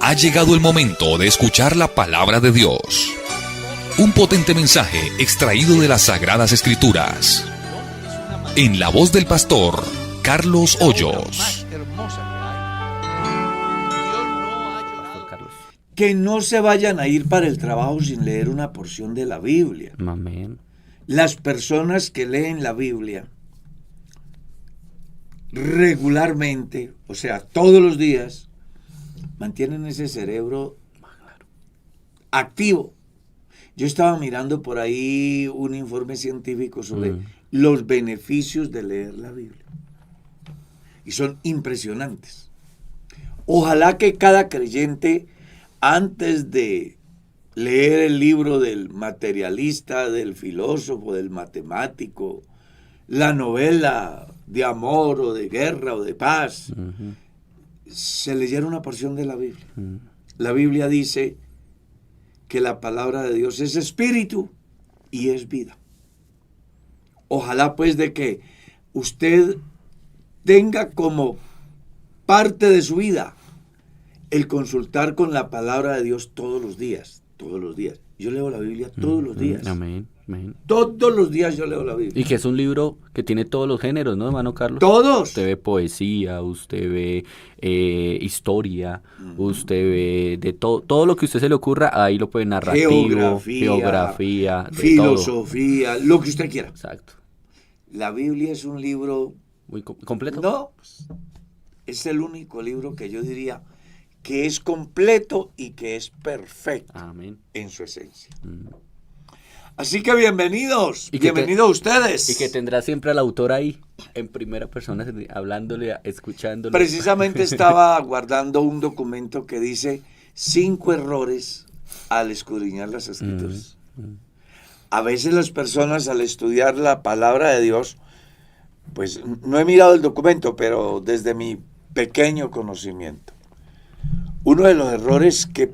Ha llegado el momento de escuchar la palabra de Dios. Un potente mensaje extraído de las Sagradas Escrituras. En la voz del pastor Carlos Hoyos. Que no se vayan a ir para el trabajo sin leer una porción de la Biblia. Amén. Las personas que leen la Biblia regularmente, o sea, todos los días, mantienen ese cerebro activo. Yo estaba mirando por ahí un informe científico sobre los beneficios de leer la Biblia. Y son impresionantes. Ojalá que cada creyente, antes de leer el libro del materialista, del filósofo, del matemático, la novela de amor o de guerra o de paz, se leyera una porción de la Biblia. La Biblia dice que la palabra de Dios es espíritu y es vida. Ojalá pues de que usted tenga como parte de su vida el consultar con la palabra de Dios todos los días. Yo leo la Biblia todos los días. Amén. Amén. Todos los días yo leo la Biblia. Y que es un libro que tiene todos los géneros, ¿no, hermano Carlos? Todos. Usted ve poesía, usted ve historia, usted ve de todo lo que a usted se le ocurra, ahí lo puede narrativo, geografía, filosofía, todo. Lo que usted quiera. Exacto. La Biblia es un libro muy completo. No, es el único libro que yo diría que es completo y que es perfecto. Amén. En su esencia. Así que bienvenidos, bienvenidos ustedes. Y que tendrá siempre al autor ahí, en primera persona, hablándole, escuchándole. Precisamente estaba guardando un documento que dice 5 errores al escudriñar las Escrituras. A veces las personas al estudiar la palabra de Dios, pues no he mirado el documento, pero desde mi pequeño conocimiento, uno de los errores que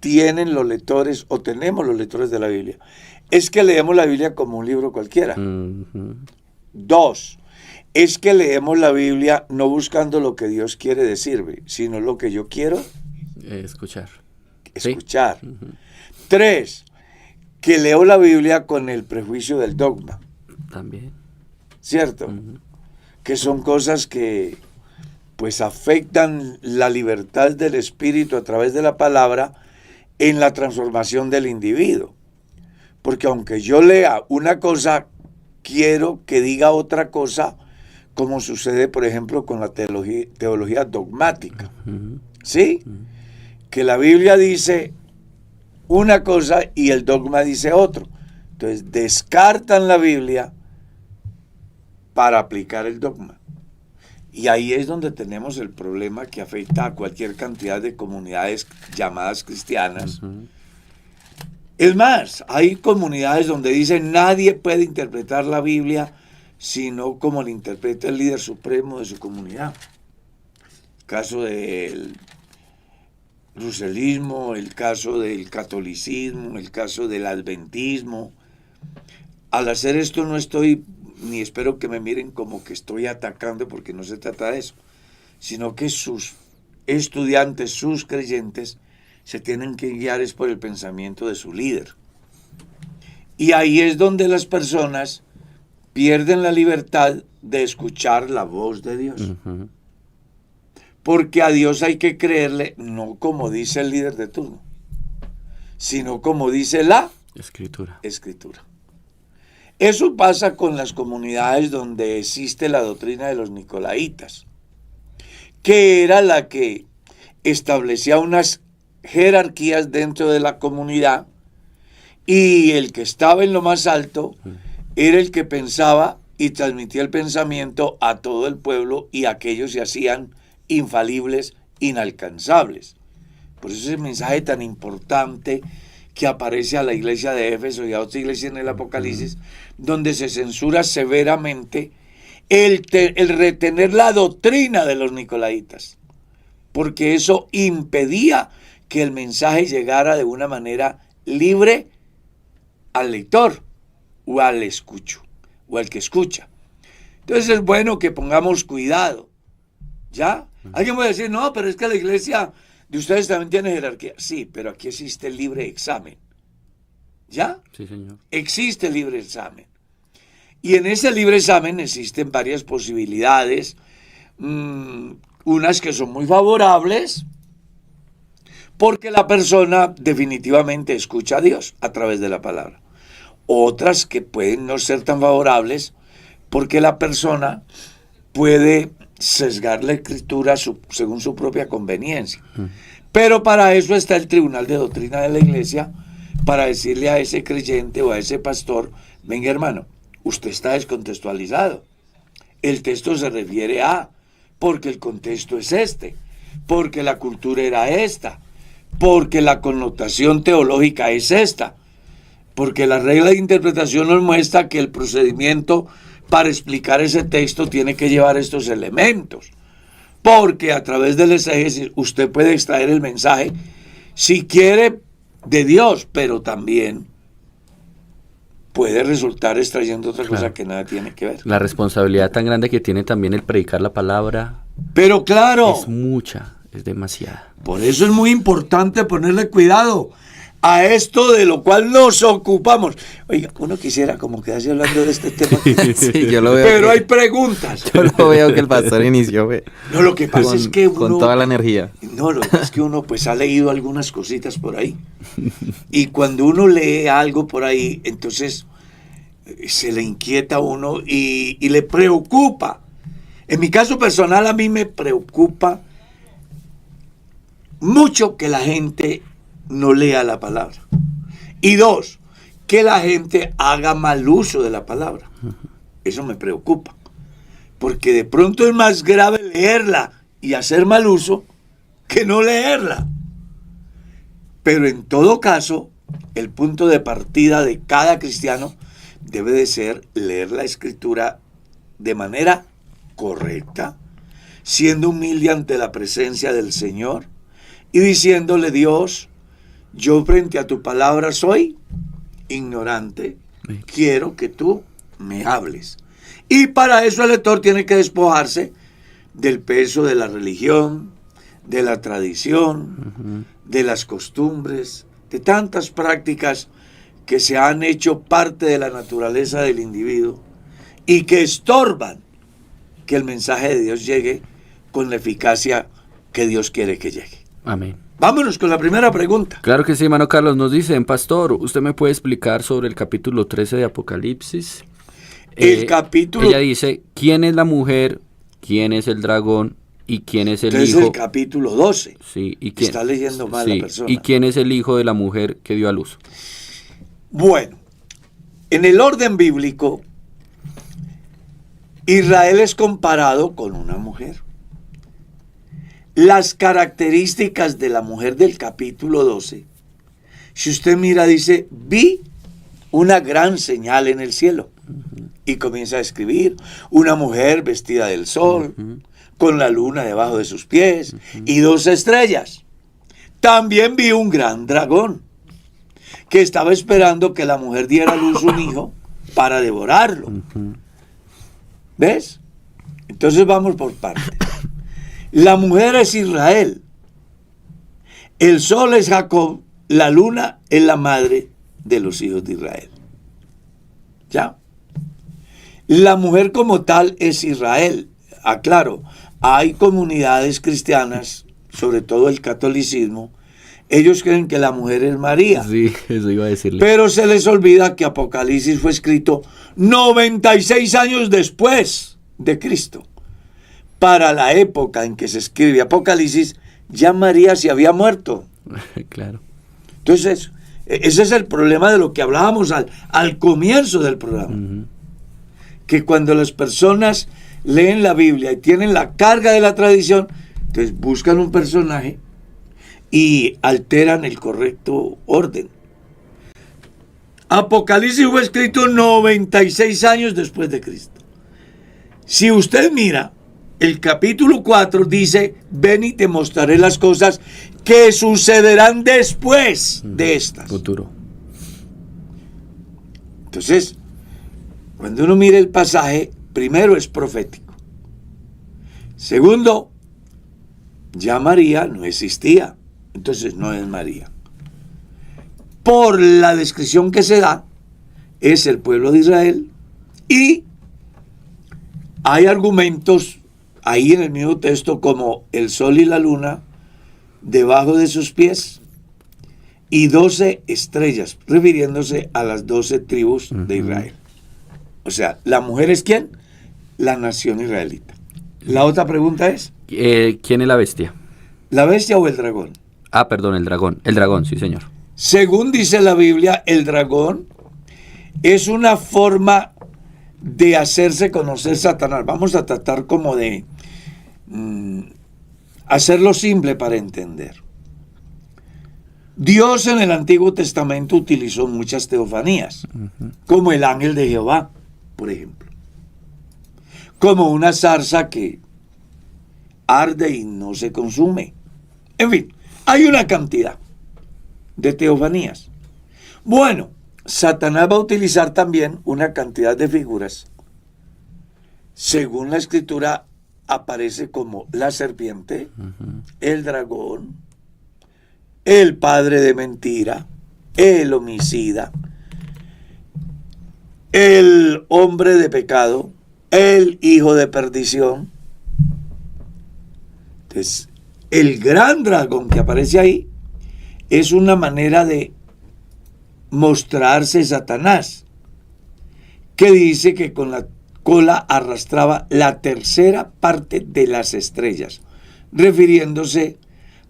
tienen los lectores o tenemos los lectores de la Biblia es que leemos la Biblia como un libro cualquiera. 2, es que leemos la Biblia no buscando lo que Dios quiere decirme, sino lo que yo quiero escuchar. ¿Sí? 3, que leo la Biblia con el prejuicio del dogma. También. ¿Cierto? Que son cosas que pues afectan la libertad del espíritu a través de la palabra en la transformación del individuo. Porque aunque yo lea una cosa, quiero que diga otra cosa, como sucede, por ejemplo, con la teología dogmática. ¿Sí? Que la Biblia dice una cosa y el dogma dice otro. Entonces, descartan la Biblia para aplicar el dogma. Y ahí es donde tenemos el problema que afecta a cualquier cantidad de comunidades llamadas cristianas. Es más, hay comunidades donde dicen nadie puede interpretar la Biblia sino como la interpreta el líder supremo de su comunidad. El caso del ruselismo, el caso del catolicismo, el caso del adventismo. Al hacer esto no estoy, ni espero que me miren como que estoy atacando, porque no se trata de eso, sino que sus estudiantes, sus creyentes, se tienen que guiar es por el pensamiento de su líder. Y ahí es donde las personas pierden la libertad de escuchar la voz de Dios. Porque a Dios hay que creerle, no como dice el líder de turno, sino como dice la Escritura. Eso pasa con las comunidades donde existe la doctrina de los nicolaitas, que era la que establecía unas jerarquías dentro de la comunidad, y el que estaba en lo más alto era el que pensaba y transmitía el pensamiento a todo el pueblo, y aquellos se hacían infalibles, inalcanzables. Por eso ese mensaje tan importante que aparece a la iglesia de Éfeso y a otra iglesia en el Apocalipsis, donde se censura severamente el retener la doctrina de los nicolaitas, porque eso impedía que el mensaje llegara de una manera libre al lector o al escucho o al que escucha. Entonces es bueno que pongamos cuidado, ¿ya? Alguien puede decir, no, pero es que la iglesia ¿De ustedes también tienen jerarquía? Sí, pero aquí existe el libre examen. ¿Ya? Sí, señor. Existe el libre examen. Y en ese libre examen existen varias posibilidades, unas que son muy favorables, porque la persona definitivamente escucha a Dios a través de la palabra. Otras que pueden no ser tan favorables, porque la persona puede sesgar la escritura según su propia conveniencia. Pero para eso está el Tribunal de Doctrina de la Iglesia, para decirle a ese creyente o a ese pastor: venga, hermano, usted está descontextualizado. El texto se refiere a, porque el contexto es este, porque la cultura era esta, porque la connotación teológica es esta, porque la regla de interpretación nos muestra que el procedimiento para explicar ese texto tiene que llevar estos elementos, porque a través del exégesis usted puede extraer el mensaje, si quiere, de Dios, pero también puede resultar extrayendo otra cosa que nada tiene que ver. La responsabilidad tan grande que tiene también el predicar la palabra. Pero claro, es mucha, es demasiada. Por eso es muy importante ponerle cuidado a esto de lo cual nos ocupamos. Oiga, uno quisiera como quedarse hablando de este tema. Sí, yo lo veo. Pero hay preguntas. Yo lo veo que el pastor inició. No, lo que pasa es que uno... Con toda la energía. No, lo que pasa es que uno pues ha leído algunas cositas por ahí. Y cuando uno lee algo por ahí, entonces se le inquieta a uno y le preocupa. En mi caso personal, a mí me preocupa mucho que la gente no lea la palabra. Y dos, que la gente haga mal uso de la palabra. Eso me preocupa. Porque de pronto es más grave leerla y hacer mal uso que no leerla. Pero en todo caso, el punto de partida de cada cristiano debe de ser leer la Escritura de manera correcta, siendo humilde ante la presencia del Señor y diciéndole: Dios, yo frente a tu palabra soy ignorante, quiero que tú me hables. Y para eso el lector tiene que despojarse del peso de la religión, de la tradición, de las costumbres, de tantas prácticas que se han hecho parte de la naturaleza del individuo y que estorban que el mensaje de Dios llegue con la eficacia que Dios quiere que llegue. Amén. Vámonos con la primera pregunta. Claro que sí, hermano Carlos. Nos dicen: pastor, ¿usted me puede explicar sobre el capítulo 13 de Apocalipsis? El capítulo... Ella dice: ¿quién es la mujer? ¿Quién es el dragón? ¿Y quién es el hijo? Es el capítulo 12. Sí, ¿y quién? Está leyendo mal sí, la persona. ¿y quién es el hijo de la mujer que dio a luz? Bueno, en el orden bíblico, Israel es comparado con una mujer. Las características de la mujer del capítulo 12, si usted mira, dice: vi una gran señal en el cielo. Y comienza a escribir: una mujer vestida del sol, con la luna debajo de sus pies, y 2 estrellas. También vi un gran dragón, que estaba esperando que la mujer diera a luz un hijo para devorarlo. ¿Ves? Entonces vamos por partes. La mujer es Israel, el sol es Jacob, la luna es la madre de los hijos de Israel. ¿Ya? La mujer como tal es Israel. Aclaro, hay comunidades cristianas, sobre todo el catolicismo, ellos creen que la mujer es María. Sí, eso iba a decirle. Pero se les olvida que Apocalipsis fue escrito 96 años después de Cristo. Para la época en que se escribe Apocalipsis, ya María se había muerto. Claro. Entonces, ese es el problema de lo que hablábamos al comienzo del programa. Que cuando las personas leen la Biblia y tienen la carga de la tradición, entonces buscan un personaje y alteran el correcto orden. Apocalipsis fue escrito 96 años después de Cristo. Si usted mira, el capítulo 4 dice: ven y te mostraré las cosas que sucederán después de estas. Futuro. Entonces, cuando uno mira el pasaje, primero es profético. Segundo, ya María no existía. Entonces no es María. Por la descripción que se da, es el pueblo de Israel, y hay argumentos ahí en el mismo texto como el sol y la luna debajo de sus pies y 12 estrellas, refiriéndose a las 12 tribus de Israel. O sea, ¿la mujer es quién? La nación israelita. La otra pregunta es... ¿Quién es la bestia? ¿La bestia o el dragón? Ah, perdón, el dragón. El dragón, sí, señor. Según dice la Biblia, el dragón es una forma de hacerse conocer Satanás. Vamos a tratar como de hacerlo simple para entender. Dios en el Antiguo Testamento utilizó muchas teofanías, como el ángel de Jehová, por ejemplo. Como una zarza que arde y no se consume. En fin, hay una cantidad de teofanías. Bueno, Satanás va a utilizar también una cantidad de figuras. Según la Escritura, aparece como la serpiente, el dragón, el padre de mentira, el homicida, el hombre de pecado, el hijo de perdición. Entonces, el gran dragón que aparece ahí es una manera de mostrarse Satanás, que dice que con la cola arrastraba la tercera parte de las estrellas, refiriéndose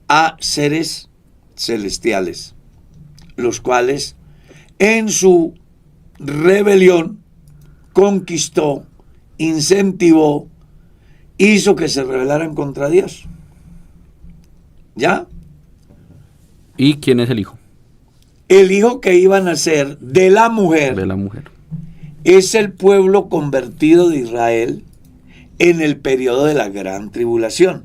a seres celestiales, los cuales en su rebelión conquistó, incentivó, hizo que se rebelaran contra Dios. ¿Ya? ¿Y quién es el hijo? El hijo que iba a nacer de la mujer. De la mujer. Es el pueblo convertido de Israel en el periodo de la gran tribulación,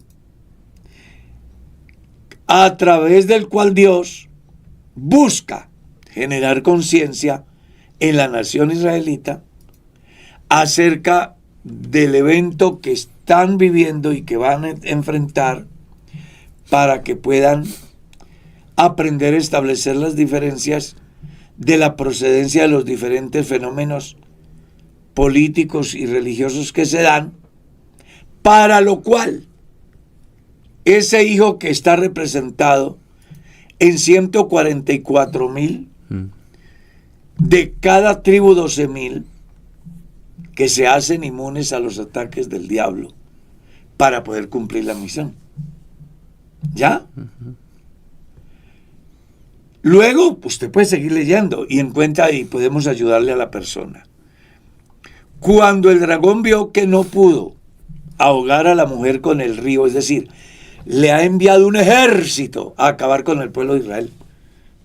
a través del cual Dios busca generar conciencia en la nación israelita acerca del evento que están viviendo y que van a enfrentar, para que puedan aprender a establecer las diferencias de la procedencia de los diferentes fenómenos políticos y religiosos que se dan, para lo cual ese hijo que está representado en 144,000 de cada tribu 12,000 que se hacen inmunes a los ataques del diablo para poder cumplir la misión. ¿Ya? Luego, usted puede seguir leyendo y encuentra y podemos ayudarle a la persona. Cuando el dragón vio que no pudo ahogar a la mujer con el río, es decir, le ha enviado un ejército a acabar con el pueblo de Israel,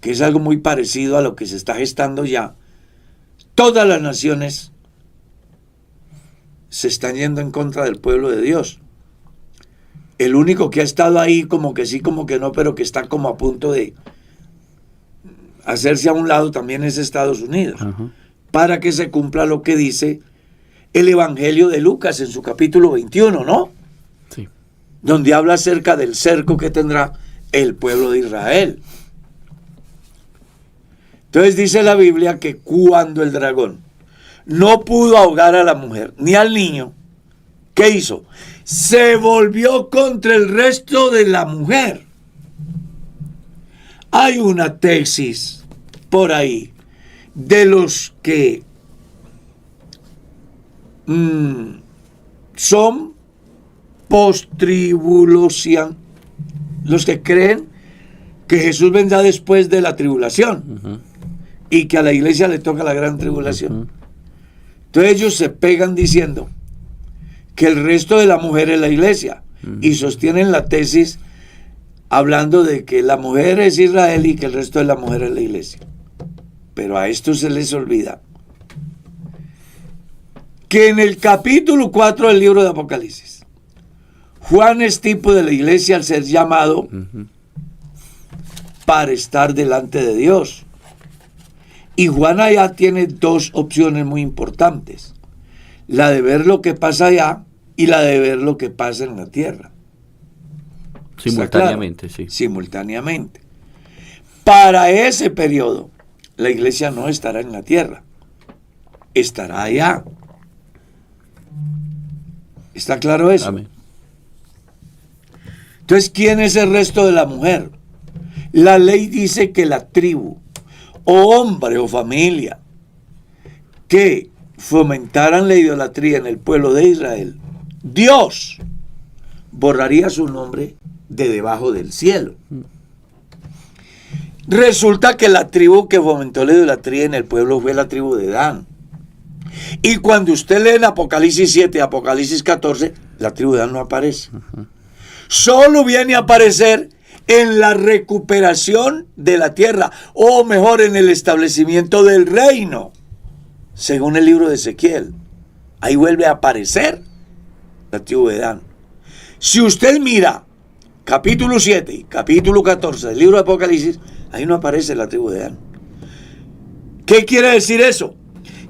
que es algo muy parecido a lo que se está gestando ya. Todas las naciones se están yendo en contra del pueblo de Dios. El único que ha estado ahí como que sí, como que no, pero que está como a punto de hacerse a un lado también es Estados Unidos, para que se cumpla lo que dice el Evangelio de Lucas en su capítulo 21, ¿no? Sí. Donde habla acerca del cerco que tendrá el pueblo de Israel. Entonces dice la Biblia que cuando el dragón no pudo ahogar a la mujer ni al niño, ¿qué hizo? Se volvió contra el resto de la mujer. Hay una tesis por ahí de los que son post-tribulación, los que creen que Jesús vendrá después de la tribulación y que a la iglesia le toca la gran tribulación. Entonces ellos se pegan diciendo que el resto de la mujer es la iglesia y sostienen la tesis hablando de que la mujer es Israel y que el resto de la mujer es la iglesia. Pero a esto se les olvida que en el capítulo 4 del libro de Apocalipsis, Juan es tipo de la iglesia al ser llamado para estar delante de Dios. Y Juan allá tiene dos opciones muy importantes: la de ver lo que pasa allá y la de ver lo que pasa en la tierra. Simultáneamente, sí. Simultáneamente. Para ese periodo, la iglesia no estará en la tierra, estará allá. ¿Está claro eso? Amén. Entonces, ¿quién es el resto de la mujer? La ley dice que la tribu, o hombre o familia, que fomentaran la idolatría en el pueblo de Israel, Dios borraría su nombre de debajo del cielo. Resulta que la tribu que fomentó la idolatría en el pueblo fue la tribu de Dan. Y cuando usted lee en Apocalipsis 7, Apocalipsis 14, la tribu de Dan no aparece. Solo viene a aparecer en la recuperación de la tierra, o mejor, en el establecimiento del reino, según el libro de Ezequiel. Ahí vuelve a aparecer la tribu de Dan. Si usted mira capítulo 7 y capítulo 14 del libro de Apocalipsis, ahí no aparece la tribu de Dan. ¿Qué quiere decir eso?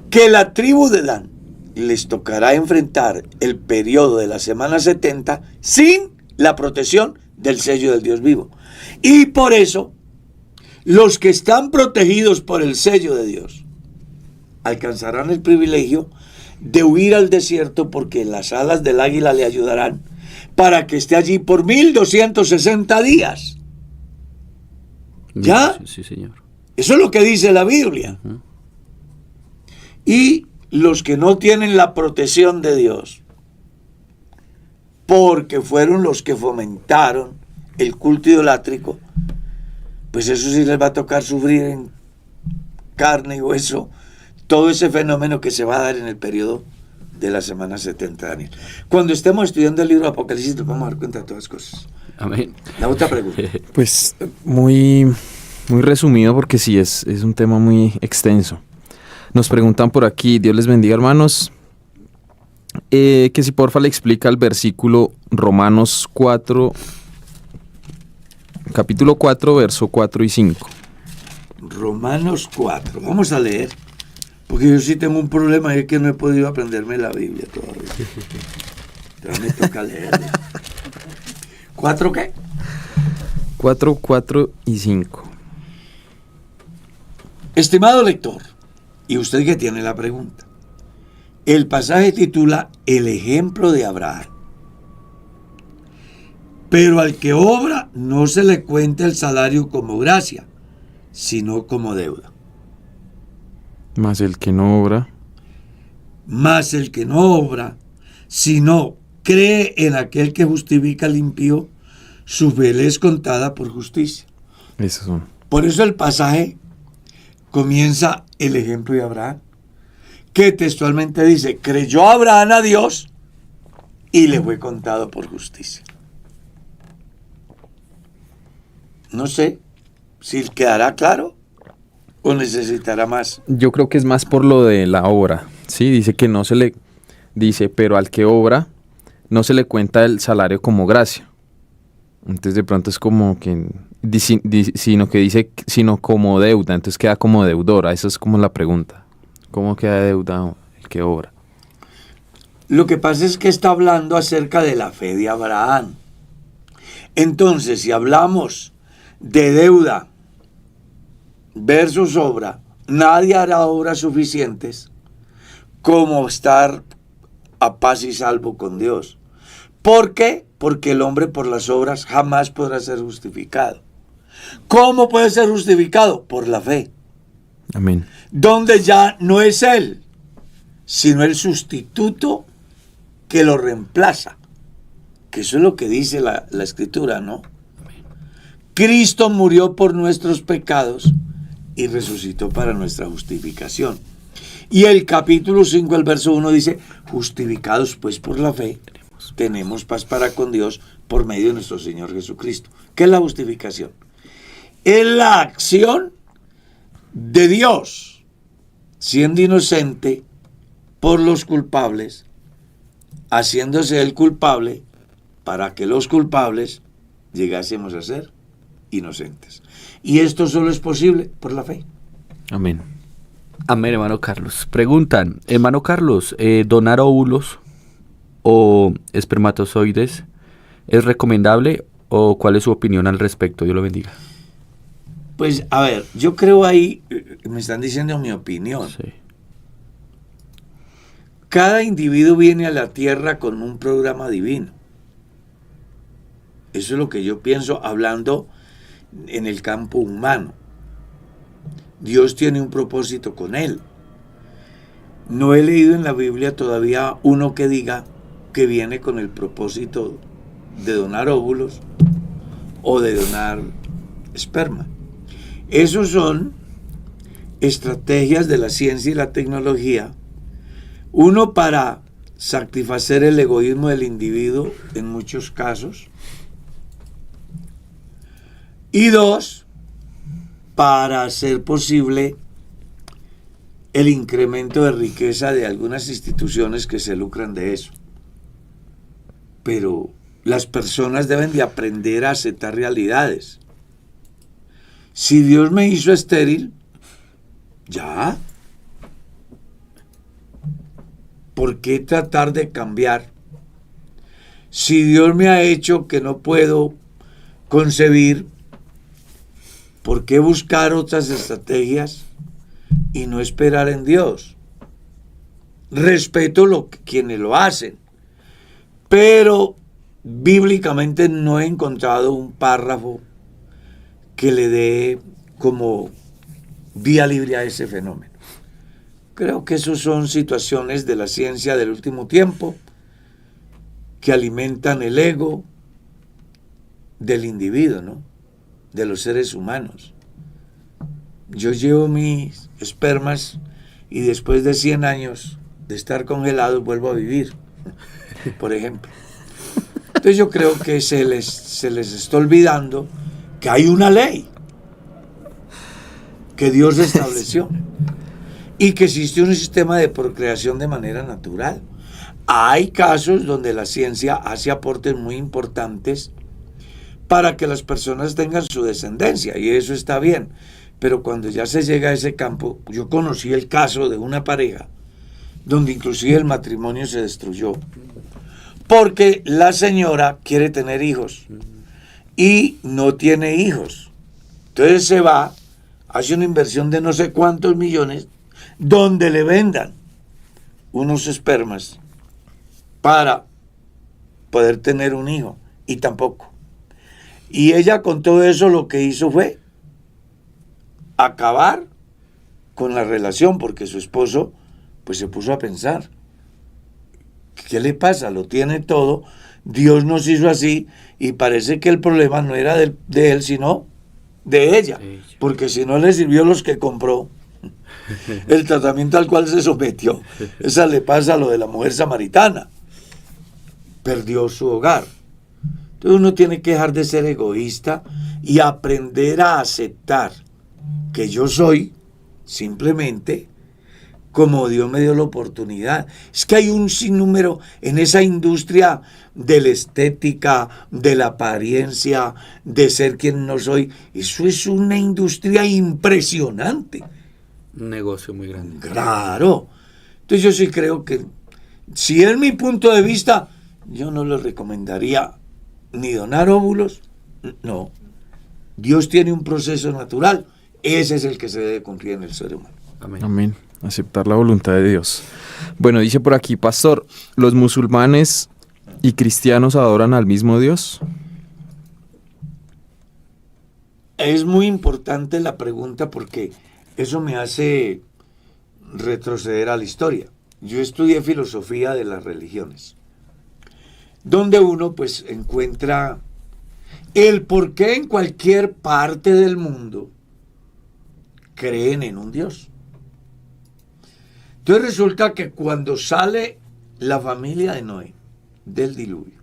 Que la tribu de Dan les tocará enfrentar el periodo de la semana 70 sin la protección del sello del Dios vivo. Y por eso, los que están protegidos por el sello de Dios alcanzarán el privilegio de huir al desierto, porque las alas del águila le ayudarán para que esté allí por 1260 días. ¿Ya? Sí, señor. Eso es lo que dice la Biblia. Uh-huh. Y los que no tienen la protección de Dios, porque fueron los que fomentaron el culto idolátrico, pues eso sí les va a tocar sufrir en carne y hueso todo ese fenómeno que se va a dar en el periodo de la semana 70, Daniel. Cuando estemos estudiando el libro de Apocalipsis, nos vamos a dar cuenta de todas las cosas. Amén. La otra pregunta. Pues muy resumido, porque sí, es un tema muy extenso. Nos preguntan por aquí, Dios les bendiga, hermanos, que si porfa le explica el versículo Romanos 4, capítulo 4, verso 4 y 5. Romanos 4, vamos a leer, porque yo sí tengo un problema, es que no he podido aprenderme la Biblia todavía. Entonces me toca leerla. ¿4 qué? 4, 4 y 5. Estimado lector, y usted que tiene la pregunta, el pasaje titula El ejemplo de Abraham. Pero al que obra no se le cuenta el salario como gracia, sino como deuda. Mas el que no obra. Mas el que no obra, sino cree en aquel que justifica al impío, su fe le es contada por justicia. Esos son. Por eso el pasaje comienza el ejemplo de Abraham, que textualmente dice, creyó Abraham a Dios y le fue contado por justicia. No sé si quedará claro o necesitará más. Yo creo que es más por lo de la obra. Sí, dice que no se le dice, pero al que obra no se le cuenta el salario como gracia. Entonces de pronto es como que sino como deuda, entonces queda como deudora. Esa es como la pregunta. ¿Cómo queda deudado el que obra? Lo que pasa es que está hablando acerca de la fe de Abraham. Entonces, si hablamos de deuda versus obra, nadie hará obras suficientes como estar a paz y salvo con Dios. ¿Por qué? Porque el hombre por las obras jamás podrá ser justificado. ¿Cómo puede ser justificado? Por la fe. Amén. Donde ya no es él, sino el sustituto que lo reemplaza. Que eso es lo que dice la Escritura, ¿no? Cristo murió por nuestros pecados y resucitó para nuestra justificación. Y el capítulo 5, el verso 1 dice, justificados pues por la fe, tenemos paz para con Dios por medio de nuestro Señor Jesucristo. ¿Qué es la justificación? Es la acción de Dios, siendo inocente por los culpables, haciéndose el culpable para que los culpables llegásemos a ser inocentes. Y esto solo es posible por la fe. Amén. Amén, hermano Carlos. Preguntan, hermano Carlos, ¿donar óvulos o espermatozoides es recomendable ¿O cuál es su opinión al respecto? Dios lo bendiga. Pues, a ver, yo creo ahí, me están diciendo mi opinión. Sí. Cada individuo viene a la tierra con un programa divino. Eso es lo que yo pienso hablando en el campo humano. Dios tiene un propósito con él. No he leído en la Biblia todavía uno que diga que viene con el propósito de donar óvulos o de donar esperma. Esos son estrategias de la ciencia y la tecnología. Uno, para satisfacer el egoísmo del individuo en muchos casos. Y dos, para hacer posible el incremento de riqueza de algunas instituciones que se lucran de eso. Pero las personas deben de aprender a aceptar realidades. Si Dios me hizo estéril, ya. ¿Por qué tratar de cambiar? Si Dios me ha hecho que no puedo concebir, ¿por qué buscar otras estrategias y no esperar en Dios? Respeto quienes lo hacen, pero bíblicamente no he encontrado un párrafo que le dé como vía libre a ese fenómeno. Creo que esas son situaciones de la ciencia del último tiempo que alimentan el ego del individuo, ¿no? De los seres humanos. Yo llevo mis espermas y después de 100 años de estar congelado vuelvo a vivir, por ejemplo. Entonces yo creo que se les está olvidando que hay una ley que Dios estableció y que existe un sistema de procreación de manera natural. Hay casos donde la ciencia hace aportes muy importantes para que las personas tengan su descendencia, y eso está bien, pero cuando ya se llega a ese campo, yo conocí el caso de una pareja donde inclusive el matrimonio se destruyó porque la señora quiere tener hijos y no tiene hijos. Entonces se va, hace una inversión de no sé cuántos millones donde le vendan unos espermas para poder tener un hijo, y tampoco. Y ella con todo eso lo que hizo fue acabar con la relación, porque su esposo pues se puso a pensar, ¿qué le pasa? Lo tiene todo, Dios nos hizo así, y parece que el problema no era de él, sino de ella, porque si no le sirvió los que compró, el tratamiento al cual se sometió, esa le pasa a lo de la mujer samaritana, perdió su hogar. Entonces uno tiene que dejar de ser egoísta y aprender a aceptar que yo soy simplemente como Dios me dio la oportunidad. Es que hay un sinnúmero en esa industria de la estética, de la apariencia, de ser quien no soy. Eso es una industria impresionante. Un negocio muy grande. Claro. Entonces yo sí creo que, si es mi punto de vista, yo no le recomendaría ni donar óvulos, no. Dios tiene un proceso natural, ese es el que se debe cumplir en el ser humano. Amén. Amén. Aceptar la voluntad de Dios. Bueno, dice por aquí, pastor, ¿los musulmanes y cristianos adoran al mismo Dios? Es muy importante la pregunta porque eso me hace retroceder a la historia. Yo estudié filosofía de las religiones, donde uno pues encuentra el por qué en cualquier parte del mundo creen en un Dios. Entonces resulta que cuando sale la familia de Noé del diluvio,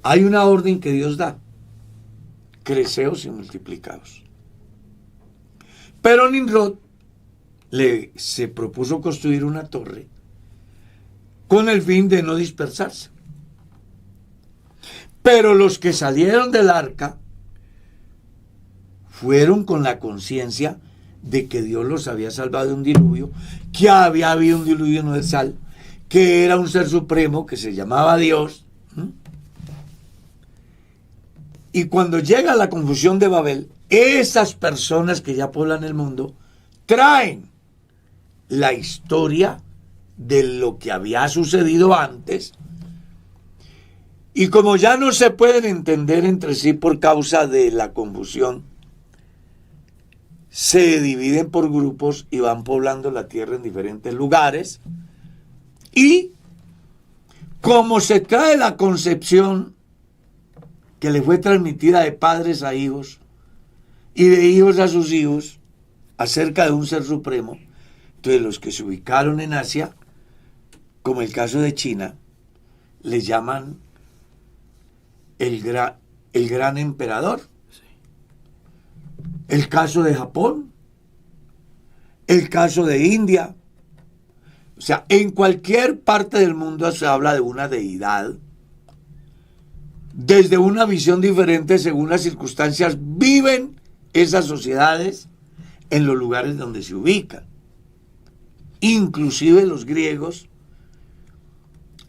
hay una orden que Dios da: creceos y multiplicaos. Pero Nimrod se propuso construir una torre con el fin de no dispersarse. Pero los que salieron del arca fueron con la conciencia de que Dios los había salvado de un diluvio, que había habido un diluvio universal, que era un ser supremo que se llamaba Dios. Y cuando llega la confusión de Babel, esas personas que ya poblan el mundo traen la historia de lo que había sucedido antes. Y como ya no se pueden entender entre sí por causa de la confusión, se dividen por grupos y van poblando la tierra en diferentes lugares. Y como se trae la concepción que le fue transmitida de padres a hijos y de hijos a sus hijos acerca de un ser supremo, entonces los que se ubicaron en Asia, como el caso de China, le llaman el gran emperador. Sí. El caso de Japón, el caso de India. O sea, en cualquier parte del mundo se habla de una deidad, desde una visión diferente según las circunstancias viven esas sociedades en los lugares donde se ubican. Inclusive los griegos,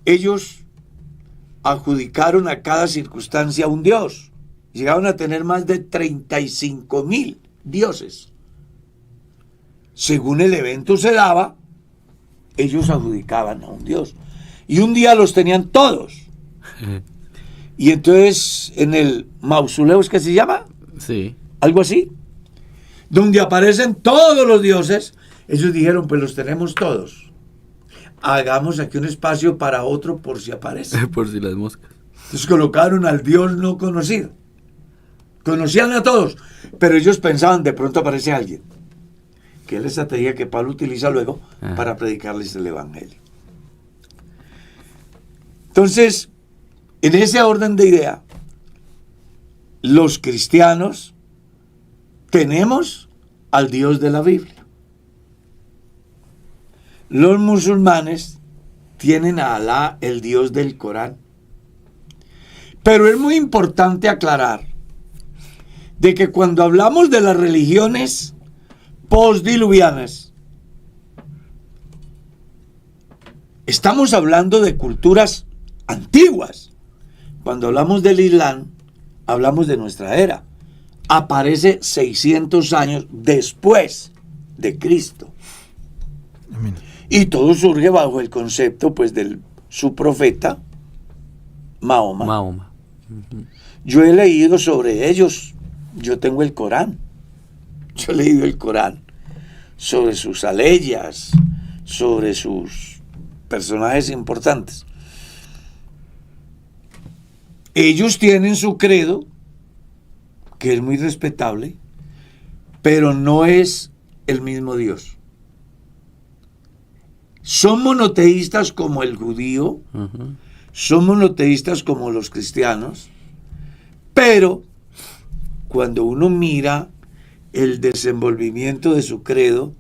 ellos adjudicaron a cada circunstancia un dios. Llegaron a tener más de 35,000 dioses. Según el evento se daba, ellos adjudicaban a un dios. Y un día los tenían todos. Y entonces en el mausoleo, ¿es que se llama? Sí. Algo así. Donde aparecen todos los dioses, ellos dijeron, pues los tenemos todos. Hagamos aquí un espacio para otro por si aparece. Por si las moscas. Entonces colocaron al Dios no conocido. Conocían a todos, pero ellos pensaban, de pronto aparece alguien. Que es la estrategia que Pablo utiliza luego para predicarles el Evangelio. Entonces, en ese orden de idea, los cristianos tenemos al Dios de la Biblia. Los musulmanes tienen a Alá, el Dios del Corán. Pero es muy importante aclarar de que cuando hablamos de las religiones postdiluvianas, estamos hablando de culturas antiguas. Cuando hablamos del Islam, hablamos de nuestra era. Aparece 600 años después de Cristo. Amén. Y todo surge bajo el concepto, pues, de su profeta, Mahoma. Uh-huh. Yo he leído sobre ellos. Yo tengo el Corán. Yo he leído el Corán sobre sus aleyas, sobre sus personajes importantes. Ellos tienen su credo, que es muy respetable, pero no es el mismo Dios. Son monoteístas como el judío, son monoteístas como los cristianos, pero cuando uno mira el desenvolvimiento de su credo,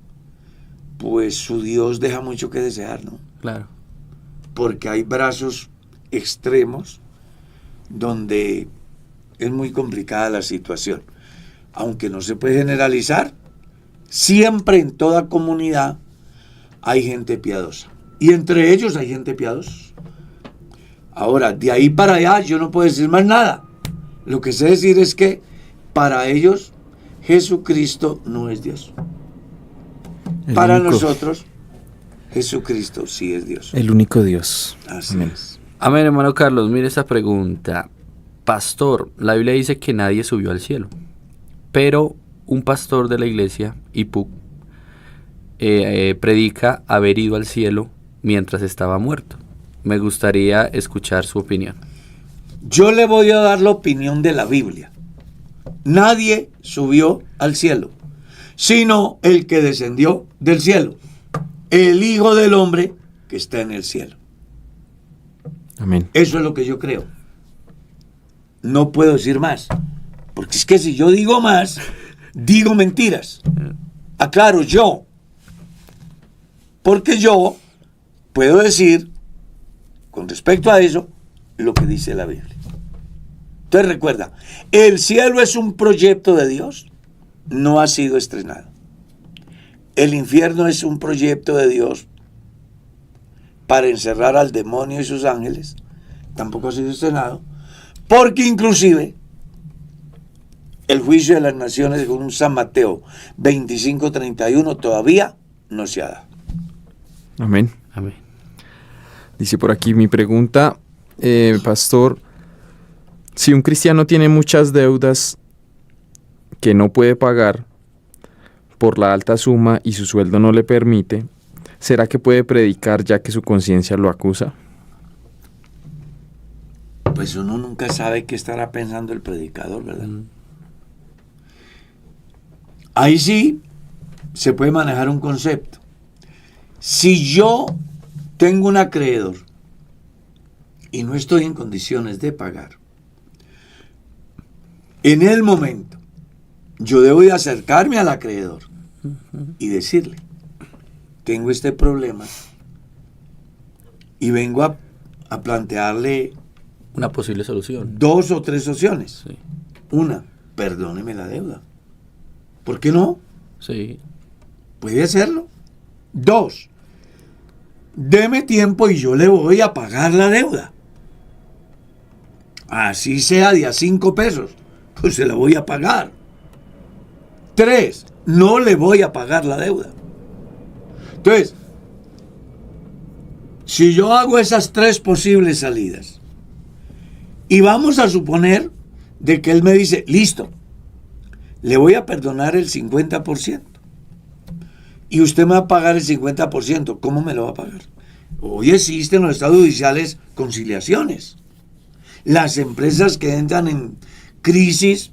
pues su Dios deja mucho que desear, ¿no? Claro. Porque hay brazos extremos donde es muy complicada la situación. Aunque no se puede generalizar, siempre en toda comunidad hay gente piadosa. Y entre ellos hay gente piadosa. Ahora, de ahí para allá yo no puedo decir más nada. Lo que sé decir es que para ellos Jesucristo no es Dios. Para nosotros Jesucristo sí es Dios. El único Dios. Así Amén. es. Amén, hermano Carlos. Mire esta pregunta. Pastor, la Biblia dice que nadie subió al cielo, pero un pastor de la iglesia, IPUC, predica haber ido al cielo mientras estaba muerto. Me gustaría escuchar su opinión. Yo le voy a dar la opinión de la Biblia. Nadie subió al cielo, sino el que descendió del cielo, el Hijo del Hombre que está en el cielo. Amén. Eso es lo que yo creo. No puedo decir más, porque es que si yo digo más, digo mentiras. Aclaro, yo, porque yo puedo decir con respecto a eso lo que dice la Biblia. Entonces recuerda, el cielo es un proyecto de Dios, no ha sido estrenado. El infierno es un proyecto de Dios para encerrar al demonio y sus ángeles, tampoco ha sido estrenado, porque inclusive el juicio de las naciones, según San Mateo 25:31, todavía no se ha dado. Amén. Amén. Dice por aquí mi pregunta, pastor, si un cristiano tiene muchas deudas que no puede pagar por la alta suma y su sueldo no le permite, ¿será que puede predicar ya que su conciencia lo acusa? Pues uno nunca sabe qué estará pensando el predicador, ¿verdad? Ahí sí se puede manejar un concepto. Si yo tengo un acreedor y no estoy en condiciones de pagar, en el momento yo debo de acercarme al acreedor y decirle, tengo este problema y vengo a plantearle Una posible solución. 2 o 3 opciones. Sí. Una, perdóneme la deuda. ¿Por qué no? Sí. Puede hacerlo. 2, deme tiempo y yo le voy a pagar la deuda. Así sea de a 5 pesos, pues se la voy a pagar. 3, no le voy a pagar la deuda. Entonces, si yo hago esas 3 posibles salidas, y vamos a suponer de que él me dice, listo, le voy a perdonar el 50%. Y usted me va a pagar el 50%. ¿Cómo me lo va a pagar? Hoy existen en los estados judiciales conciliaciones. Las empresas que entran en crisis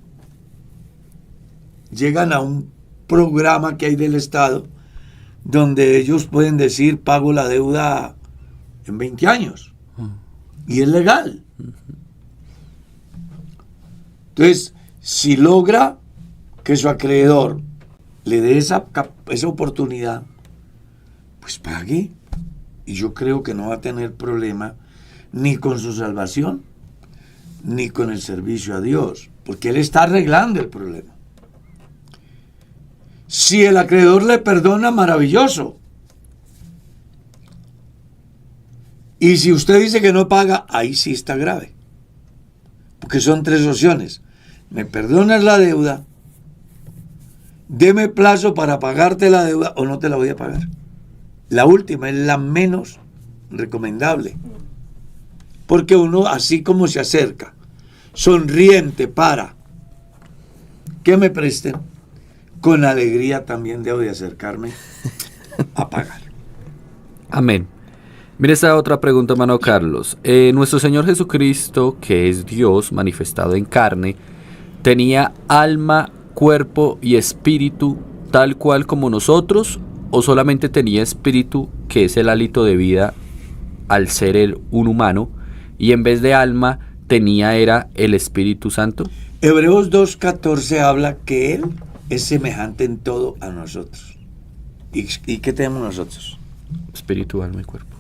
llegan a un programa que hay del Estado donde ellos pueden decir, pago la deuda en 20 años. Y es legal. Entonces, si logra que su acreedor le dé esa oportunidad, pues pague. Y yo creo que no va a tener problema ni con su salvación, ni con el servicio a Dios, porque él está arreglando el problema. Si el acreedor le perdona, maravilloso. Y si usted dice que no paga, ahí sí está grave. Porque son 3 opciones. Me perdonas la deuda, deme plazo para pagarte la deuda o no te la voy a pagar. La última es la menos recomendable. Porque uno, así como se acerca, sonriente para que me presten, con alegría también debo de acercarme a pagar. Amén. Mira esta otra pregunta, hermano Carlos. Nuestro Señor Jesucristo, que es Dios manifestado en carne, ¿tenía alma, cuerpo y espíritu tal cual como nosotros? ¿O solamente tenía espíritu, que es el hálito de vida al ser un humano? Y en vez de alma, era el Espíritu Santo. Hebreos 2:14 habla que Él es semejante en todo a nosotros. ¿Y qué tenemos nosotros? Espíritu, alma y cuerpo.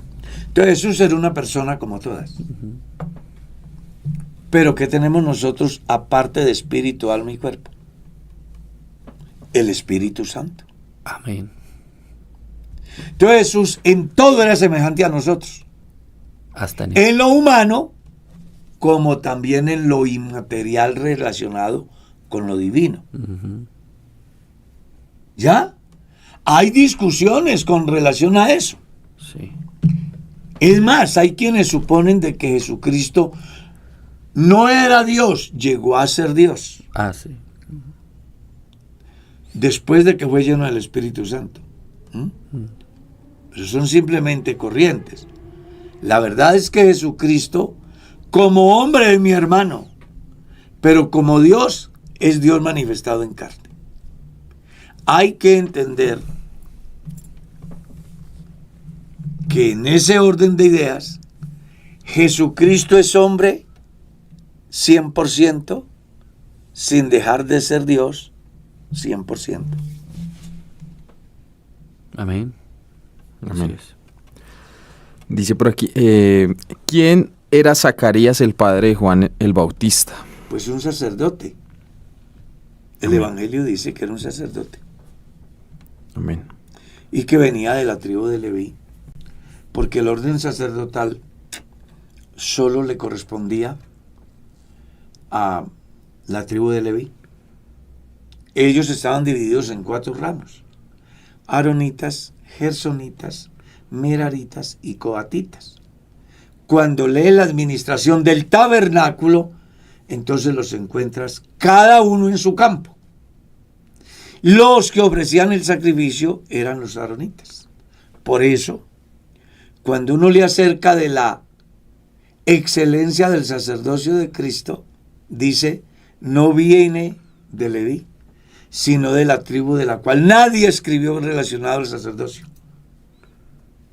Entonces Jesús era una persona como todas. Pero ¿qué tenemos nosotros aparte de espíritu, alma y cuerpo? El Espíritu Santo. Amén. Entonces Jesús en todo era semejante a nosotros. Hasta en lo humano, como también en lo inmaterial relacionado con lo divino. ¿Ya? Hay discusiones con relación a eso. Sí. Es más, hay quienes suponen de que Jesucristo no era Dios, llegó a ser Dios. Ah, sí. Después de que fue lleno del Espíritu Santo. Pero son simplemente corrientes. La verdad es que Jesucristo, como hombre, es mi hermano, pero como Dios, es Dios manifestado en carne. Hay que entender que en ese orden de ideas, Jesucristo es hombre 100%, sin dejar de ser Dios 100%. Amén. Amén. Dice por aquí, ¿quién era Zacarías, el padre de Juan el Bautista? Pues un sacerdote. El Amén. Evangelio dice que era un sacerdote. Amén. Y que venía de la tribu de Leví. Porque el orden sacerdotal solo le correspondía a la tribu de Leví. ellos estaban divididos en 4 ramos: aaronitas, gersonitas, meraritas y coatitas. Cuando lees la administración del tabernáculo, entonces los encuentras cada uno en su campo. Los que ofrecían el sacrificio eran los aaronitas. Por eso, cuando uno le acerca de la excelencia del sacerdocio de Cristo, dice: no viene de Leví, sino de la tribu de la cual nadie escribió relacionado al sacerdocio,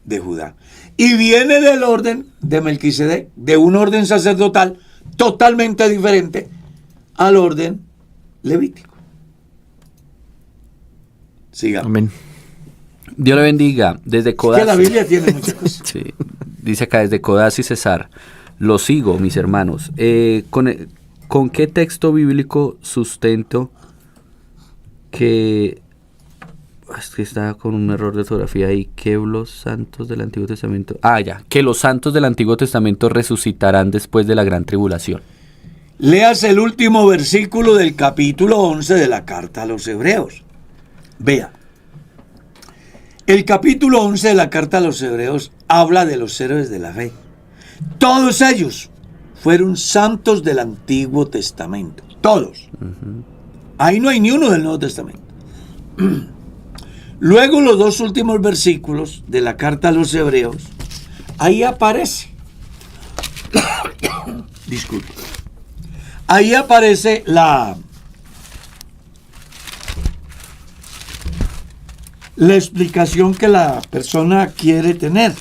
de Judá. Y viene del orden de Melquisedec, de un orden sacerdotal totalmente diferente al orden levítico. Siga. Amén. Dios le bendiga. Desde Codazzi. Que la Biblia tiene muchas cosas. Sí. Dice acá, desde Codazzi Cesar. Lo sigo, mis hermanos. ¿Con qué texto bíblico sustento que... Es que está con un error de ortografía ahí. Que los santos del Antiguo Testamento... Que los santos del Antiguo Testamento resucitarán después de la gran tribulación. Leas el último versículo del capítulo 11 de la carta a los Hebreos. Vea. El capítulo 11 de la carta a los Hebreos habla de los héroes de la fe. Todos ellos fueron santos del Antiguo Testamento. Todos. Ahí no hay ni uno del Nuevo Testamento. Luego, los 2 últimos versículos de la carta a los Hebreos, ahí aparece. Disculpe. Ahí aparece la explicación que la persona quiere tener.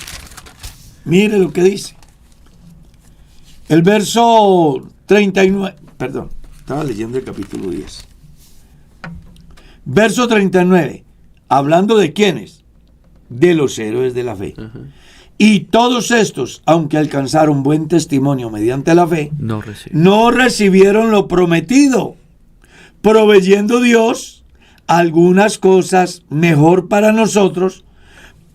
Mire lo que dice. El verso 39, perdón, estaba leyendo el capítulo 10. Verso 39, hablando de quiénes, de los héroes de la fe. Y todos estos, aunque alcanzaron buen testimonio mediante la fe, no recibieron lo prometido, proveyendo Dios algunas cosas mejor para nosotros,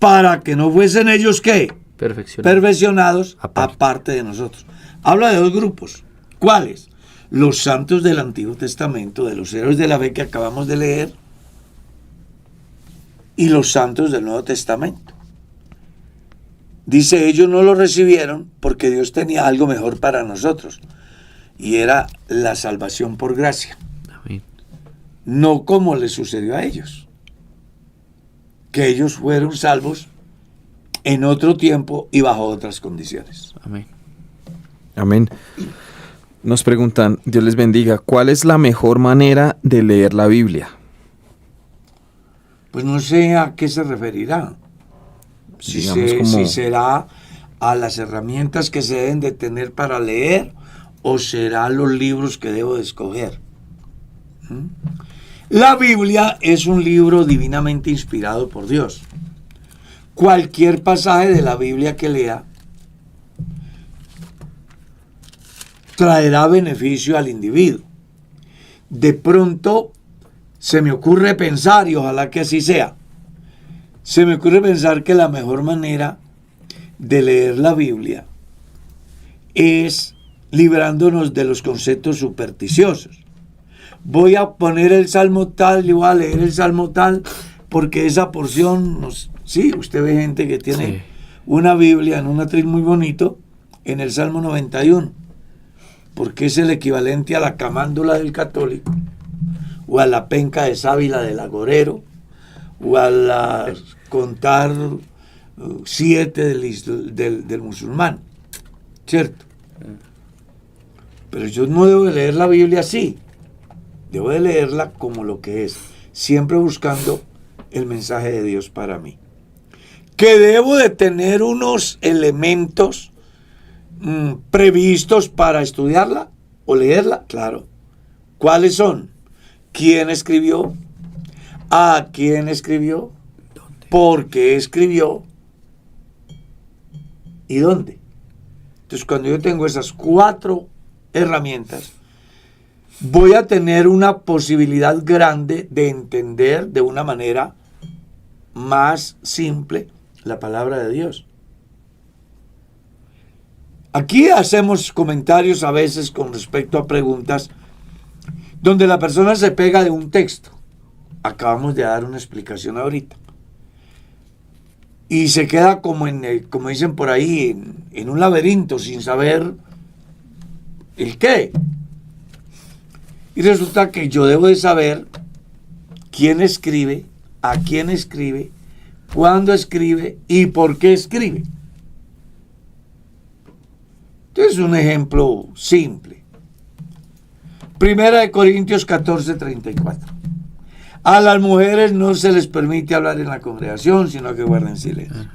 para que no fuesen ellos, ¿qué? Perfeccionados aparte de nosotros. Habla de 2 grupos. ¿Cuáles? Los santos del Antiguo Testamento, de los héroes de la fe que acabamos de leer, y los santos del Nuevo Testamento. Dice, ellos no lo recibieron porque Dios tenía algo mejor para nosotros, y era la salvación por gracia. Amén. No como le sucedió a ellos, que ellos fueron salvos en otro tiempo y bajo otras condiciones. Amén. Amén. Nos preguntan, Dios les bendiga, ¿cuál es la mejor manera de leer la Biblia? Pues no sé a qué se referirá. Si será a las herramientas que se deben de tener para leer, o será los libros que debo de escoger. La Biblia es un libro divinamente inspirado por Dios. Cualquier pasaje de la Biblia que lea traerá beneficio al individuo. De pronto se me ocurre pensar, y ojalá que así sea, se me ocurre pensar que la mejor manera de leer la Biblia es librándonos de los conceptos supersticiosos. Voy a poner el salmo tal y voy a leer el salmo tal porque esa porción, sí, usted ve gente que tiene una Biblia en un atril muy bonito en el Salmo 91, porque es el equivalente a la camándula del católico, o a la penca de sábila del agorero, o a la contar 7 del musulmán, ¿cierto? Pero yo no debo de leer la Biblia así, debo de leerla como lo que es, siempre buscando el mensaje de Dios para mí. Que debo de tener unos elementos previstos para estudiarla o leerla, claro. ¿Cuáles son? ¿Quién escribió? ¿A quién escribió? ¿Dónde? ¿Por qué escribió? ¿Y dónde? Entonces, cuando yo tengo esas 4 herramientas, voy a tener una posibilidad grande de entender de una manera más simple la palabra de Dios. Aquí hacemos comentarios a veces con respecto a preguntas donde la persona se pega de un texto acabamos de dar una explicación ahorita. Y se queda como como dicen por ahí, en un laberinto sin saber el qué. Y resulta que yo debo de saber quién escribe, a quién escribe, cuándo escribe y por qué escribe. Entonces, un ejemplo simple. Primera de Corintios 14:34. A las mujeres no se les permite hablar en la congregación, sino que guarden silencio.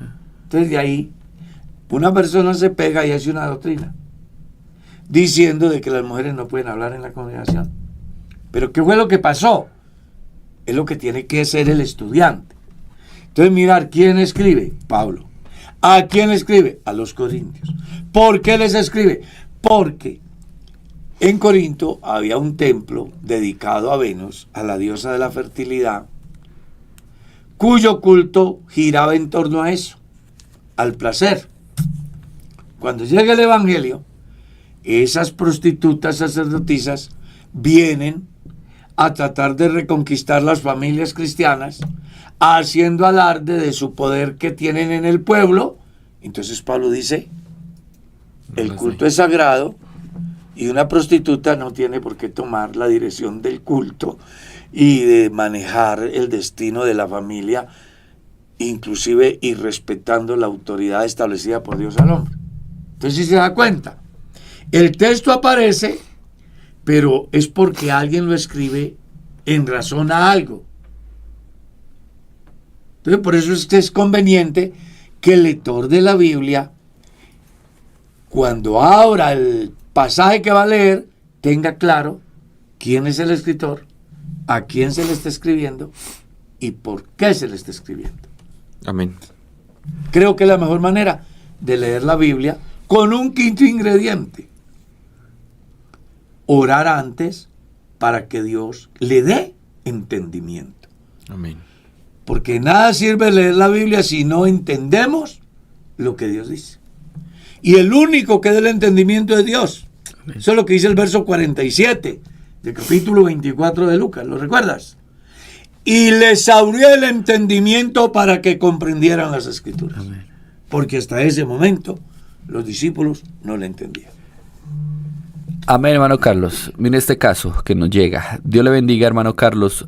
Entonces, de ahí, una persona se pega y hace una doctrina diciendo de que las mujeres no pueden hablar en la congregación. Pero ¿qué fue lo que pasó? Es lo que tiene que ser el estudiante. Entonces, mirar quién escribe. Pablo. ¿A quién escribe? A los corintios. ¿Por qué les escribe? Porque en Corinto había un templo dedicado a Venus, a la diosa de la fertilidad, cuyo culto giraba en torno a eso, al placer. Cuando llega el Evangelio, esas prostitutas sacerdotisas vienen a tratar de reconquistar las familias cristianas, haciendo alarde de su poder que tienen en el pueblo. Entonces Pablo dice, el culto es sagrado y una prostituta no tiene por qué tomar la dirección del culto y de manejar el destino de la familia, inclusive irrespetando la autoridad establecida por Dios al hombre. Entonces, si se da cuenta, el texto aparece, pero es porque alguien lo escribe en razón a algo. Entonces, por eso es que es conveniente que el lector de la Biblia, cuando abra el pasaje que va a leer, tenga claro quién es el escritor, a quién se le está escribiendo y por qué se le está escribiendo. Amén. Creo que es la mejor manera de leer la Biblia, con un quinto ingrediente: orar antes para que Dios le dé entendimiento. Amén. Porque nada sirve leer la Biblia si no entendemos lo que Dios dice. Y el único que da el entendimiento es Dios. Amén. Eso es lo que dice el verso 47 del capítulo 24 de Lucas. ¿Lo recuerdas? Y les abrió el entendimiento para que comprendieran las Escrituras. Amén. Porque hasta ese momento los discípulos no le entendían. Amén, hermano Carlos. Mire este caso que nos llega. Dios le bendiga, hermano Carlos.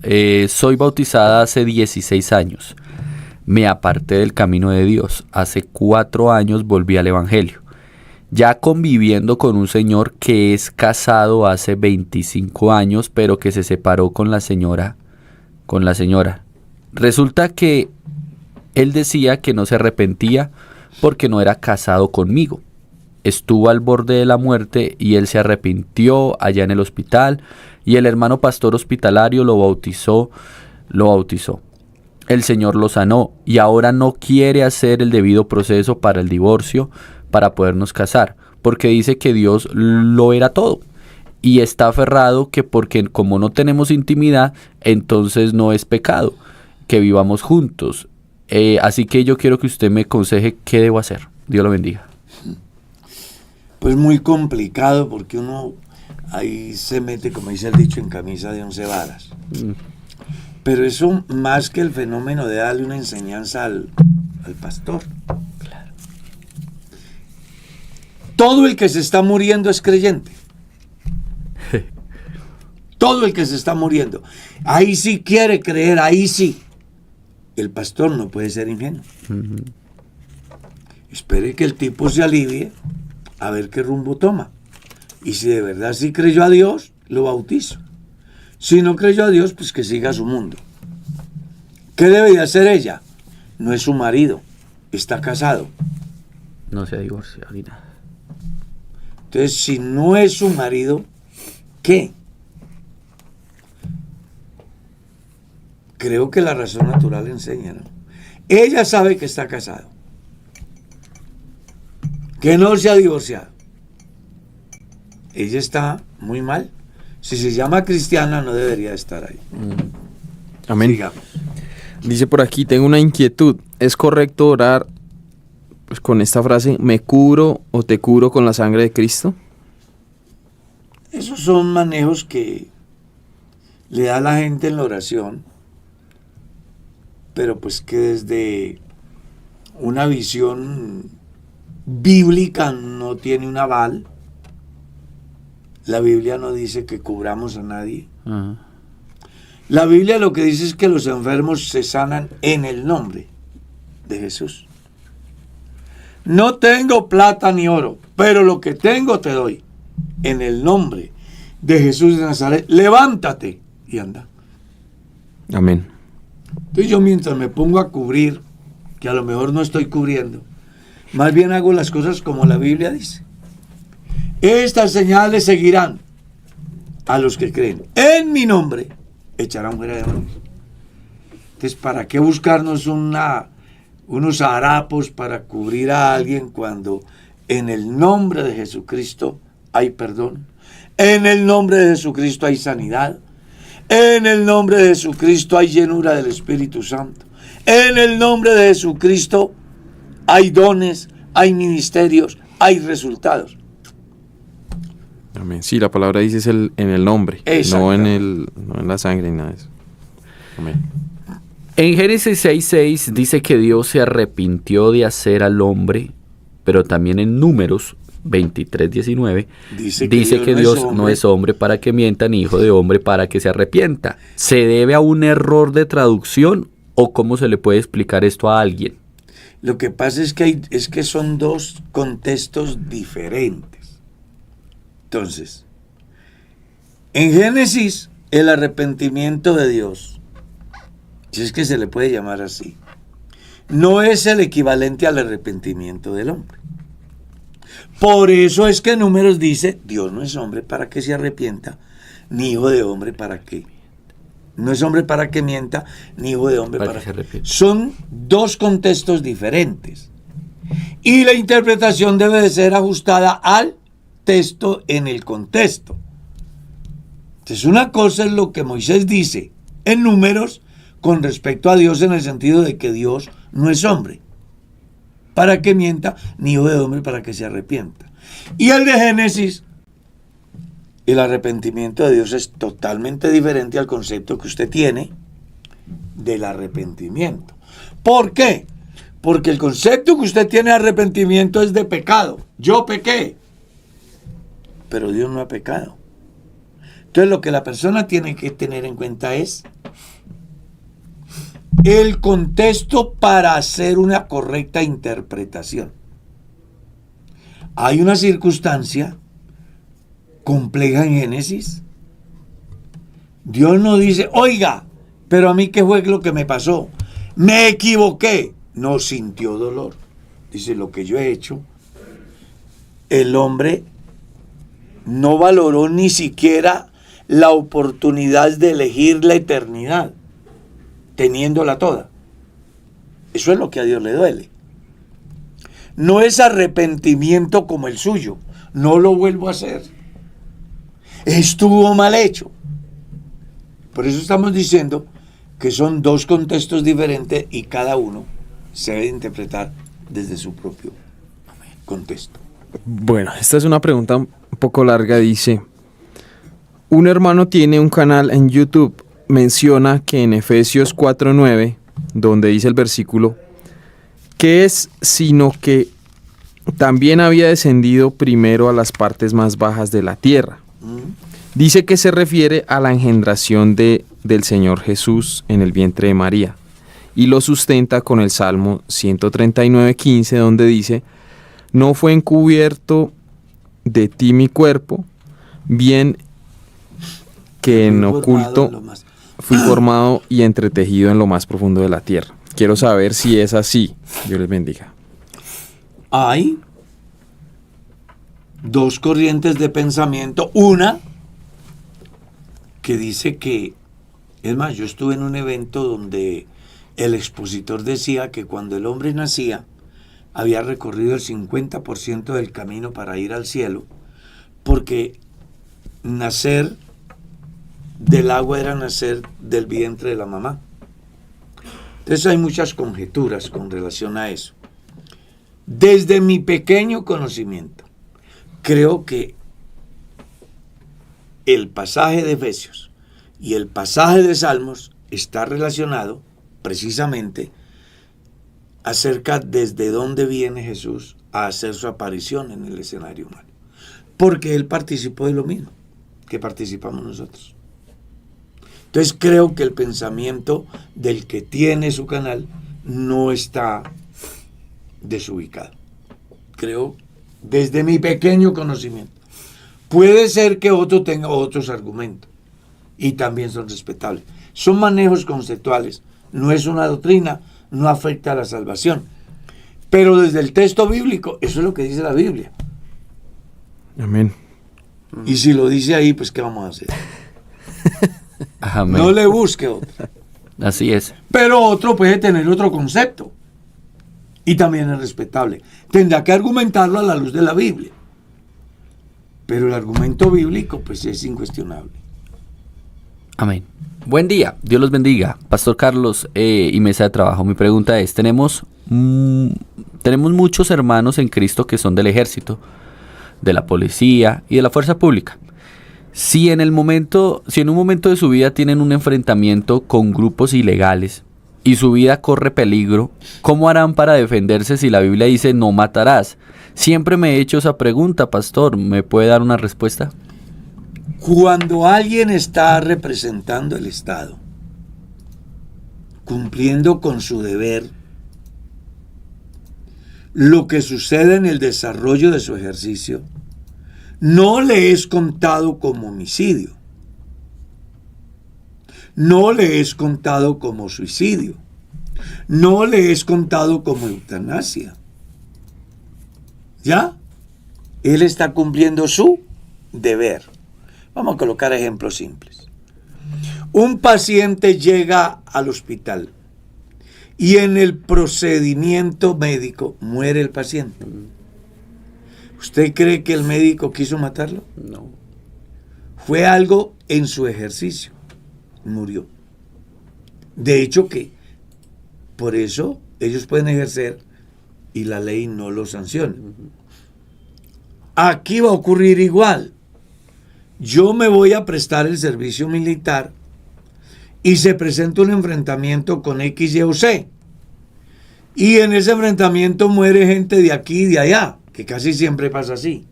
Soy bautizada hace 16 años. Me aparté del camino de Dios. Hace 4 años volví al Evangelio. Ya conviviendo con un señor que es casado hace 25 años, pero que se separó con la señora. Resulta que él decía que no se arrepentía porque no era casado conmigo. Estuvo al borde de la muerte y él se arrepintió allá en el hospital y el hermano pastor hospitalario lo bautizó. El Señor lo sanó y ahora no quiere hacer el debido proceso para el divorcio para podernos casar, porque dice que Dios lo era todo y está aferrado que porque como no tenemos intimidad, entonces no es pecado que vivamos juntos. Así que yo quiero que usted me aconseje qué debo hacer. Dios lo bendiga. Pues muy complicado, porque uno ahí se mete, como dice el dicho, en camisa de 11 varas. Pero eso, más que el fenómeno de darle una enseñanza al pastor. Claro. Todo el que se está muriendo es creyente. Todo el que se está muriendo. Ahí sí quiere creer, ahí sí. El pastor no puede ser ingenuo. Espere que el tipo se alivie, a ver qué rumbo toma. Y si de verdad sí creyó a Dios, lo bautizo. Si no creyó a Dios, pues que siga su mundo. ¿Qué debe de hacer ella? No es su marido, está casado. No se ha divorciado ni nada. Entonces, si no es su marido, ¿qué? Creo que la razón natural enseña, ¿no? Ella sabe que está casado, que no se ha divorciado. Ella está muy mal. Si se llama cristiana, no debería estar ahí. Amén. Sigamos. Dice por aquí, tengo una inquietud. ¿Es correcto orar pues, con esta frase, me curo o te curo con la sangre de Cristo? Esos son manejos que le da la gente en la oración pero pues que desde una visión bíblica no tiene un aval. La Biblia no dice que cubramos a nadie. Ajá. La Biblia lo que dice es que los enfermos se sanan en el nombre de Jesús. No tengo plata ni oro, pero lo que tengo te doy. En el nombre de Jesús de Nazaret, levántate y anda. Amén. Entonces yo, mientras me pongo a cubrir, que a lo mejor no estoy cubriendo, más bien hago las cosas como la Biblia dice. Estas señales seguirán a los que creen. En mi nombre echarán fuera demonios. Entonces, ¿para qué buscarnos unos harapos para cubrir a alguien cuando en el nombre de Jesucristo hay perdón? En el nombre de Jesucristo hay sanidad. En el nombre de Jesucristo hay llenura del Espíritu Santo. En el nombre de Jesucristo hay dones, hay ministerios, hay resultados. Amén. Sí, la palabra dice es en el nombre, no en la sangre ni nada de eso. Amén. En Génesis 6:6 dice que Dios se arrepintió de hacer al hombre, pero también en Números 23:19 dice que Dios no es hombre para que mienta, ni hijo de hombre para que se arrepienta. ¿Se debe a un error de traducción o cómo se le puede explicar esto a alguien? Lo que pasa es que son dos contextos diferentes. Entonces, en Génesis, el arrepentimiento de Dios, si es que se le puede llamar así, no es el equivalente al arrepentimiento del hombre. Por eso es que Números dice, Dios no es hombre para que se arrepienta, ni hijo de hombre para que. No es hombre para que mienta, ni hijo de hombre para que se arrepienta. Son dos contextos diferentes. Y la interpretación debe de ser ajustada al texto en el contexto. Entonces, una cosa es lo que Moisés dice en Números con respecto a Dios, en el sentido de que Dios no es hombre para que mienta, ni hijo de hombre para que se arrepienta. Y el de Génesis, el arrepentimiento de Dios es totalmente diferente al concepto que usted tiene del arrepentimiento. ¿Por qué? Porque el concepto que usted tiene de arrepentimiento es de pecado. Yo pequé, pero Dios no ha pecado. Entonces lo que la persona tiene que tener en cuenta es el contexto para hacer una correcta interpretación. Hay una circunstancia compleja en Génesis. Dios no dice, oiga, pero a mí qué fue lo que me pasó. Me equivoqué. No sintió dolor. Dice, lo que yo he hecho, el hombre no valoró ni siquiera la oportunidad de elegir la eternidad, teniéndola toda. Eso es lo que a Dios le duele. No es arrepentimiento como el suyo. No lo vuelvo a hacer. Estuvo mal hecho. Por eso estamos diciendo que son dos contextos diferentes y cada uno se debe interpretar desde su propio contexto. Bueno, esta es una pregunta un poco larga. Dice, un hermano tiene un canal en YouTube, menciona que en Efesios 4:9, donde dice el versículo, que es sino que también había descendido primero a las partes más bajas de la tierra. Dice que se refiere a la engendración del Señor Jesús en el vientre de María, y lo sustenta con el Salmo 139:15, donde dice, no fue encubierto de ti mi cuerpo, bien que en oculto fui formado y entretejido en lo más profundo de la tierra. Quiero saber si es así. Dios les bendiga. Hay dos corrientes de pensamiento. Una que dice que, es más, yo estuve en un evento donde el expositor decía que cuando el hombre nacía, había recorrido el 50% del camino para ir al cielo, porque nacer del agua era nacer del vientre de la mamá. Entonces hay muchas conjeturas con relación a eso. Desde mi pequeño conocimiento, creo que el pasaje de Efesios y el pasaje de Salmos está relacionado precisamente acerca desde dónde viene Jesús a hacer su aparición en el escenario humano. Porque él participó de lo mismo que participamos nosotros. Entonces creo que el pensamiento del que tiene su canal no está desubicado. Creo, desde mi pequeño conocimiento. Puede ser que otro tenga otros argumentos y también son respetables. Son manejos conceptuales, no es una doctrina, no afecta a la salvación. Pero desde el texto bíblico, eso es lo que dice la Biblia. Amén. Y si lo dice ahí, pues ¿qué vamos a hacer? Amén. No le busque otro. Así es. Pero otro puede tener otro concepto. Y también es respetable. Tendrá que argumentarlo a la luz de la Biblia. Pero el argumento bíblico, pues es incuestionable. Amén. Buen día, Dios los bendiga. Pastor Carlos y mesa de trabajo. Mi pregunta es, tenemos muchos hermanos en Cristo que son del ejército, de la policía y de la fuerza pública. Si en un momento de su vida tienen un enfrentamiento con grupos ilegales y su vida corre peligro, ¿cómo harán para defenderse si la Biblia dice no matarás? Siempre me he hecho esa pregunta, pastor. ¿Me puede dar una respuesta? Cuando alguien está representando el Estado, cumpliendo con su deber, lo que sucede en el desarrollo de su ejercicio no le es contado como homicidio, no le es contado como suicidio, no le es contado como eutanasia. ¿Ya? Él está cumpliendo su deber. Vamos a colocar ejemplos simples. Un paciente llega al hospital y en el procedimiento médico muere el paciente. ¿Usted cree que el médico quiso matarlo? No. Fue algo en su ejercicio. Murió. De hecho que por eso ellos pueden ejercer y la ley no lo sanciona. Aquí va a ocurrir igual. Yo me voy a prestar el servicio militar y se presenta un enfrentamiento con X, Y o Z. Y en ese enfrentamiento muere gente de aquí y de allá, que casi siempre pasa así.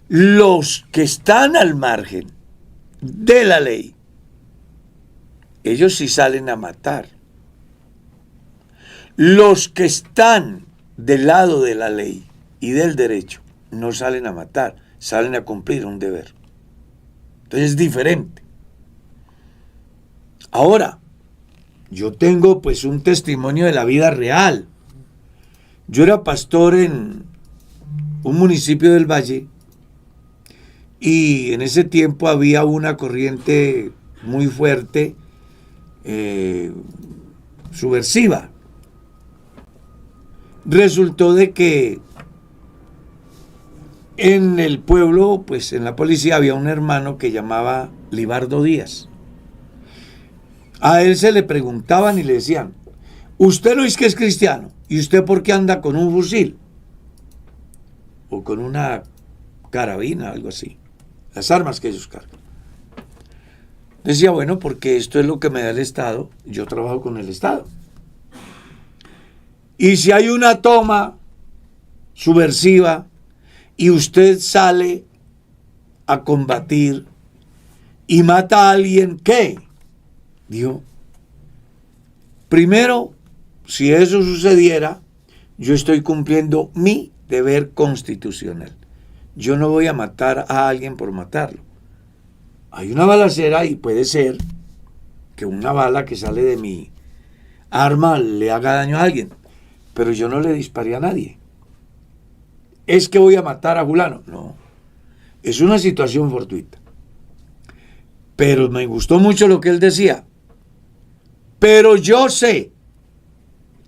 Los que están al margen de la ley, ellos sí salen a matar. Los que están del lado de la ley y del derecho no salen a matar, salen a cumplir un deber. Entonces es diferente. Ahora, yo tengo pues un testimonio de la vida real. Yo era pastor en un municipio del Valle y en ese tiempo había una corriente muy fuerte, subversiva. Resultó de que en el pueblo, pues en la policía había un hermano que llamaba Libardo Díaz. A él se le preguntaban y le decían, usted no es que es cristiano, ¿y usted por qué anda con un fusil? O con una carabina, algo así. Las armas que ellos cargan. Decía, bueno, porque esto es lo que me da el Estado, yo trabajo con el Estado. Y si hay una toma subversiva y usted sale a combatir y mata a alguien, ¿qué? Dijo, primero, si eso sucediera, yo estoy cumpliendo mi deber constitucional. Yo no voy a matar a alguien por matarlo. Hay una balacera y puede ser que una bala que sale de mi arma le haga daño a alguien, pero yo no le disparé a nadie. ¿Es que voy a matar a fulano? No. Es una situación fortuita. Pero me gustó mucho lo que él decía. Pero yo sé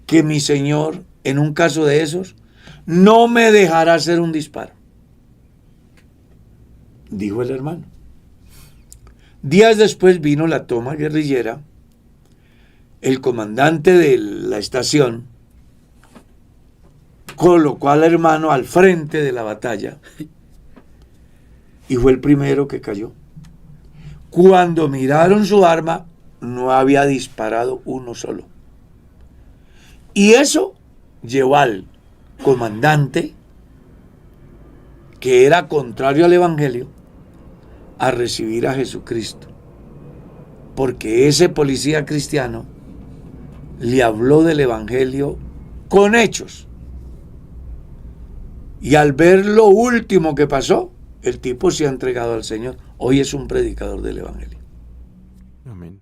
que mi Señor, en un caso de esos, no me dejará hacer un disparo. Dijo el hermano. Días después vino la toma guerrillera. El comandante de la estación colocó al hermano al frente de la batalla y fue el primero que cayó. Cuando miraron su arma, no había disparado uno solo. Y eso llevó al comandante, que era contrario al Evangelio, a recibir a Jesucristo. Porque ese policía cristiano le habló del Evangelio con hechos. Y al ver lo último que pasó, el tipo se ha entregado al Señor. Hoy es un predicador del Evangelio. Amén.